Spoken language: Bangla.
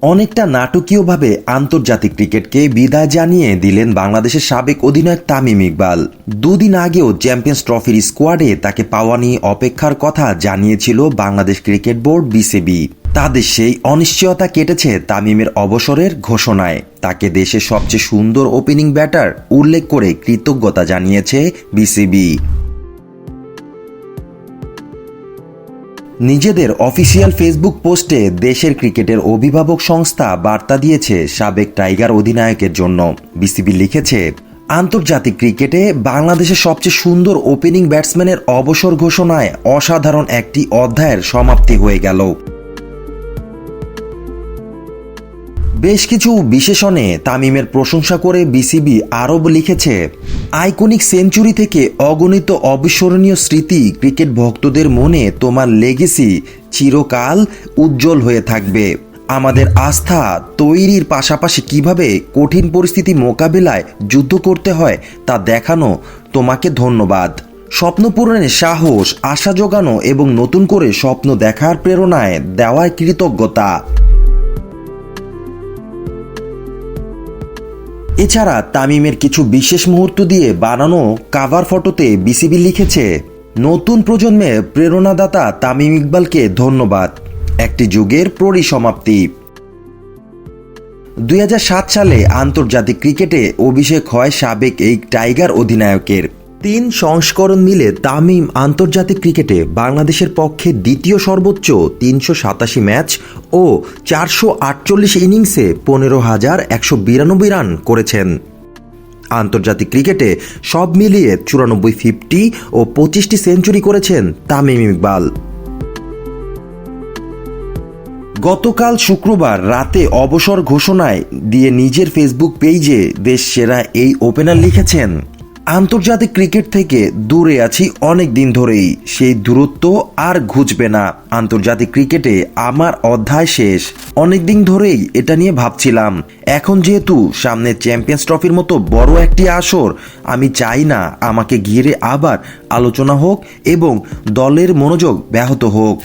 অনেকটা নাটকীয়ভাবে আন্তর্জাতিক ক্রিকেটকে বিদায় জানিয়ে দিলেন বাংলাদেশের সাবেক অধিনায়ক তামিম ইকবাল। দুদিন আগেও চ্যাম্পিয়ন্স ট্রফির স্কোয়াডে তাকে পাওয়া নিয়ে অপেক্ষার কথা জানিয়েছিল বাংলাদেশ ক্রিকেট বোর্ড বিসিবি। তাদের সেই অনিশ্চয়তা কেটেছে তামিমের অবসরের ঘোষণায়। তাকে দেশের সবচেয়ে সুন্দর ওপেনিং ব্যাটার উল্লেখ করে কৃতজ্ঞতা জানিয়েছে বিসিবি। নিজেদের অফিসিয়াল ফেসবুক পোস্টে দেশের ক্রিকেটের অভিভাবক সংস্থা বার্তা দিয়েছে সাবেক টাইগার অধিনায়কের জন্য। বিসিবি লিখেছে, আন্তর্জাতিক ক্রিকেটে বাংলাদেশের সবচেয়ে সুন্দর ওপেনিং ব্যাটসম্যানের অবসর ঘোষণায় অসাধারণ একটি অধ্যায়ের সমাপ্তি হয়ে গেল। বেশ কিছু বিশেষণে তামিমের প্রশংসা করে বিসিবি আরও লিখেছে, আইকনিক সেঞ্চুরি থেকে অগণিত অবিস্মরণীয় স্মৃতি, ক্রিকেট ভক্তদের মনে তোমার লেগেসি চিরকাল উজ্জ্বল হয়ে থাকবে। আমাদের আস্থা তৈরির পাশাপাশি কিভাবে কঠিন পরিস্থিতি মোকাবিলায় যুদ্ধ করতে হয় তা দেখানো তোমাকে ধন্যবাদ। স্বপ্ন পূরণের সাহস, আশা জোগানো এবং নতুন করে স্বপ্ন দেখার প্রেরণায় দেওয়ার কৃতজ্ঞতা। এছাড়া তামিমের কিছু বিশেষ মুহূর্ত দিয়ে বানানো কাভার ফটোতে বিসিবি লিখেছে, নতুন প্রজন্মের প্রেরণাদাতা তামিম ইকবালকে ধন্যবাদ, একটি যুগের পরিসমাপ্তি। 2007 সালে আন্তর্জাতিক ক্রিকেটে অভিষেক হয় সাবেক এই টাইগার অধিনায়কের। 3 সংস্করণ মিলে তামিম আন্তর্জাতিক ক্রিকেটে বাংলাদেশের পক্ষে দ্বিতীয় সর্বোচ্চ 387 ম্যাচ ও 448 ইনিংসে 15,192 রান করেছেন। আন্তর্জাতিক ক্রিকেটে সব মিলিয়ে 94 50 ও 25টি সেঞ্চুরি করেছেন তামিম ইকবাল। গতকাল শুক্রবার রাতে অবসর ঘোষণায় দিয়ে নিজের ফেসবুক পেজে দেশ সেরা এই ওপেনার লিখেছেন, আন্তর্জাতিক ক্রিকেট থেকে দূরে আছি অনেক দিন ধরেই, সেই দূরত্ব আর ঘুচবে না। আন্তর্জাতিক ক্রিকেটে আমার অধ্যায় শেষ। অনেক দিন ধরেই এটা নিয়ে ভাবছিলাম। এখন যেহেতু সামনে চ্যাম্পিয়ন্স ট্রফির মতো বড় একটি আসর, আমি চাই না আমাকে ঘিরে আবার আলোচনা হোক এবং দলের মনোযোগ ব্যাহত হোক।